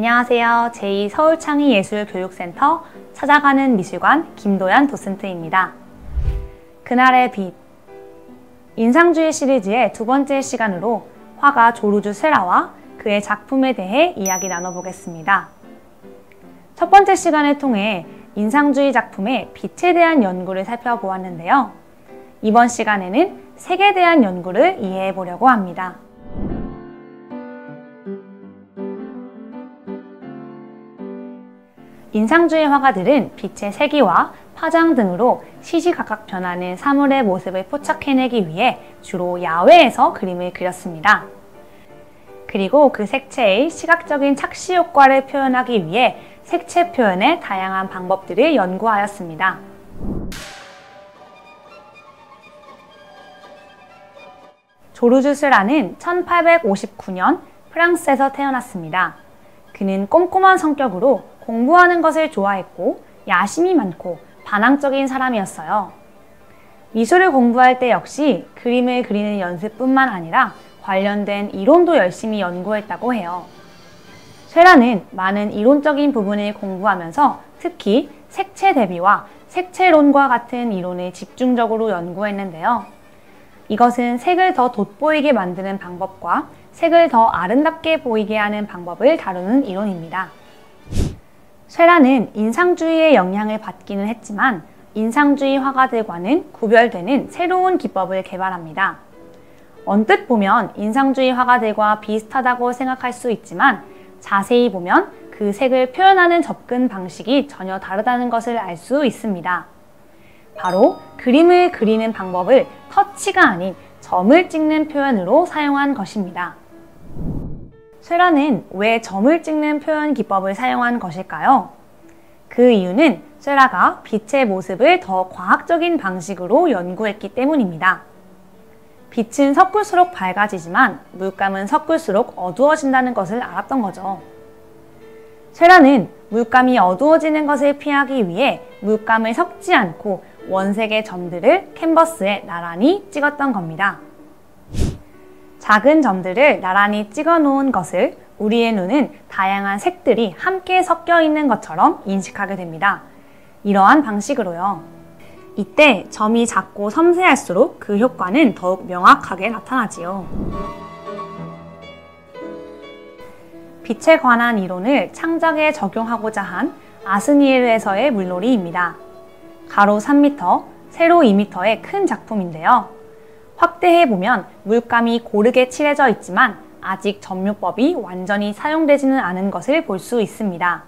안녕하세요. 제2서울창의예술교육센터 찾아가는 미술관 김도연 도슨트입니다. 그날의 빛 인상주의 시리즈의 두 번째 시간으로 화가 조르주 세라와 그의 작품에 대해 이야기 나눠보겠습니다. 첫 번째 시간을 통해 인상주의 작품의 빛에 대한 연구를 살펴보았는데요. 이번 시간에는 색에 대한 연구를 이해해 보려고 합니다. 인상주의 화가들은 빛의 세기와 파장 등으로 시시각각 변하는 사물의 모습을 포착해내기 위해 주로 야외에서 그림을 그렸습니다. 그리고 그 색채의 시각적인 착시 효과를 표현하기 위해 색채 표현의 다양한 방법들을 연구하였습니다. 조르주 세라는 1859년 프랑스에서 태어났습니다. 그는 꼼꼼한 성격으로 공부하는 것을 좋아했고 야심이 많고 반항적인 사람이었어요. 미술을 공부할 때 역시 그림을 그리는 연습뿐만 아니라 관련된 이론도 열심히 연구했다고 해요. 세라는 많은 이론적인 부분을 공부하면서 특히 색채 대비와 색채론과 같은 이론을 집중적으로 연구했는데요. 이것은 색을 더 돋보이게 만드는 방법과 색을 더 아름답게 보이게 하는 방법을 다루는 이론입니다. 세라는 인상주의의 영향을 받기는 했지만 인상주의 화가들과는 구별되는 새로운 기법을 개발합니다. 언뜻 보면 인상주의 화가들과 비슷하다고 생각할 수 있지만 자세히 보면 그 색을 표현하는 접근 방식이 전혀 다르다는 것을 알 수 있습니다. 바로 그림을 그리는 방법을 터치가 아닌 점을 찍는 표현으로 사용한 것입니다. 세라는 왜 점을 찍는 표현 기법을 사용한 것일까요? 그 이유는 세라가 빛의 모습을 더 과학적인 방식으로 연구했기 때문입니다. 빛은 섞을수록 밝아지지만 물감은 섞을수록 어두워진다는 것을 알았던 거죠. 세라는 물감이 어두워지는 것을 피하기 위해 물감을 섞지 않고 원색의 점들을 캔버스에 나란히 찍었던 겁니다. 작은 점들을 나란히 찍어 놓은 것을 우리의 눈은 다양한 색들이 함께 섞여 있는 것처럼 인식하게 됩니다. 이러한 방식으로요. 이때 점이 작고 섬세할수록 그 효과는 더욱 명확하게 나타나지요. 빛에 관한 이론을 창작에 적용하고자 한 아스니에르에서의 물놀이입니다. 가로 3m, 세로 2m의 큰 작품인데요. 확대해보면 물감이 고르게 칠해져 있지만 아직 점묘법이 완전히 사용되지는 않은 것을 볼 수 있습니다.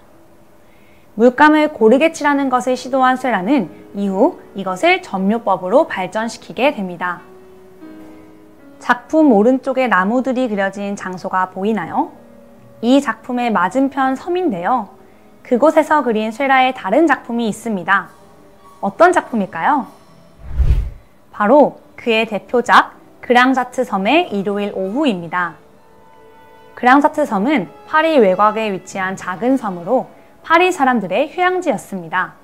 물감을 고르게 칠하는 것을 시도한 세라는 이후 이것을 점묘법으로 발전시키게 됩니다. 작품 오른쪽에 나무들이 그려진 장소가 보이나요? 이 작품의 맞은편 섬인데요. 그곳에서 그린 세라의 다른 작품이 있습니다. 어떤 작품일까요? 바로 그의 대표작 그랑자트 섬의 일요일 오후입니다. 그랑자트 섬은 파리 외곽에 위치한 작은 섬으로 파리 사람들의 휴양지였습니다.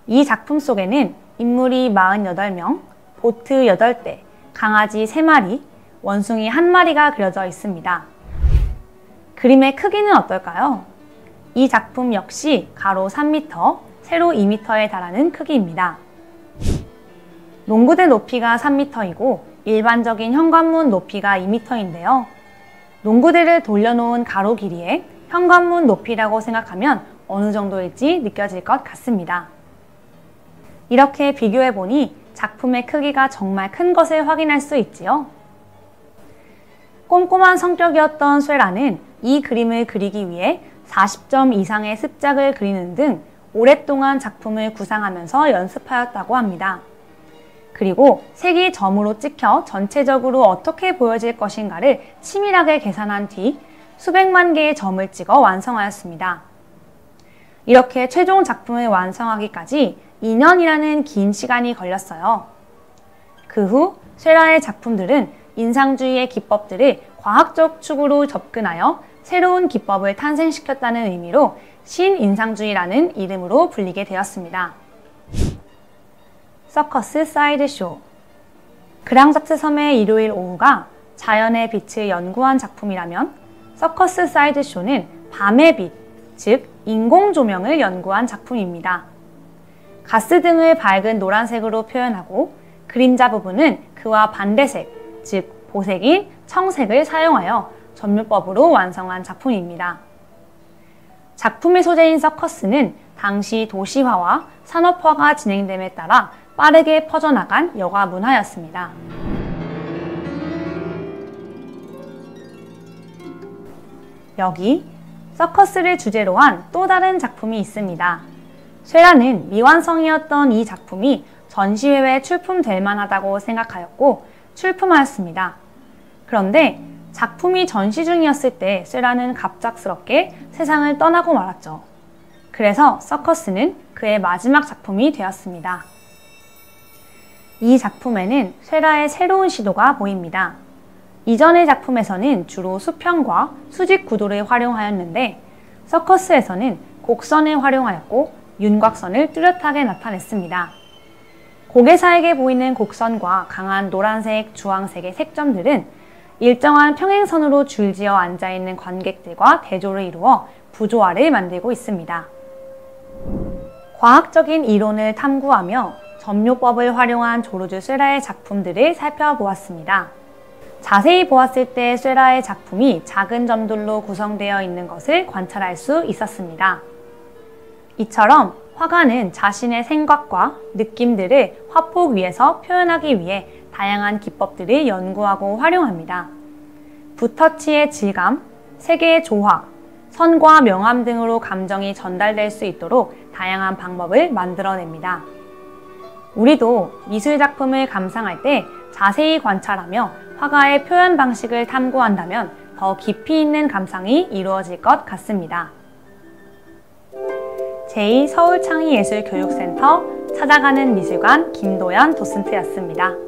이 작품 속에는 인물이 48명, 보트 8대, 강아지 3마리, 원숭이 1마리가 그려져 있습니다. 그림의 크기는 어떨까요? 이 작품 역시 가로 3m, 세로 2m에 달하는 크기입니다. 농구대 높이가 3m이고 일반적인 현관문 높이가 2m인데요. 농구대를 돌려놓은 가로 길이에 현관문 높이라고 생각하면 어느 정도일지 느껴질 것 같습니다. 이렇게 비교해보니 작품의 크기가 정말 큰 것을 확인할 수 있지요. 꼼꼼한 성격이었던 세라는 이 그림을 그리기 위해 40점 이상의 습작을 그리는 등 오랫동안 작품을 구상하면서 연습하였다고 합니다. 그리고 색이 점으로 찍혀 전체적으로 어떻게 보여질 것인가를 치밀하게 계산한 뒤 수백만 개의 점을 찍어 완성하였습니다. 이렇게 최종 작품을 완성하기까지 2년이라는 긴 시간이 걸렸어요. 그 후 세라의 작품들은 인상주의의 기법들을 과학적 축으로 접근하여 새로운 기법을 탄생시켰다는 의미로 신인상주의라는 이름으로 불리게 되었습니다. 서커스 사이드쇼 그랑자트 섬의 일요일 오후가 자연의 빛을 연구한 작품이라면 서커스 사이드쇼는 밤의 빛, 즉 인공 조명을 연구한 작품입니다. 가스 등을 밝은 노란색으로 표현하고 그림자 부분은 그와 반대색, 즉 보색인 청색을 사용하여 점유법으로 완성한 작품입니다. 작품의 소재인 서커스는 당시 도시화와 산업화가 진행됨에 따라 빠르게 퍼져나간 여가 문화였습니다. 여기 서커스를 주제로 한 또 다른 작품이 있습니다. 쇠라는 미완성이었던 이 작품이 전시회에 출품될 만하다고 생각하였고 출품하였습니다. 그런데 작품이 전시 중이었을 때 쇠라는 갑작스럽게 세상을 떠나고 말았죠. 그래서 서커스는 그의 마지막 작품이 되었습니다. 이 작품에는 쇠라의 새로운 시도가 보입니다. 이전의 작품에서는 주로 수평과 수직 구도를 활용하였는데 서커스에서는 곡선을 활용하였고 윤곽선을 뚜렷하게 나타냈습니다. 고개사에게 보이는 곡선과 강한 노란색, 주황색의 색점들은 일정한 평행선으로 줄지어 앉아있는 관객들과 대조를 이루어 부조화를 만들고 있습니다. 과학적인 이론을 탐구하며 점요법을 활용한 조르주 쇠라의 작품들을 살펴보았습니다. 자세히 보았을 때 쇠라의 작품이 작은 점들로 구성되어 있는 것을 관찰할 수 있었습니다. 이처럼 화가는 자신의 생각과 느낌들을 화폭 위에서 표현하기 위해 다양한 기법들을 연구하고 활용합니다. 붓터치의 질감, 색의 조화, 선과 명암 등으로 감정이 전달될 수 있도록 다양한 방법을 만들어냅니다. 우리도 미술 작품을 감상할 때 자세히 관찰하며 화가의 표현 방식을 탐구한다면 더 깊이 있는 감상이 이루어질 것 같습니다. 제2서울창의예술교육센터 찾아가는 미술관 김도연 도슨트였습니다.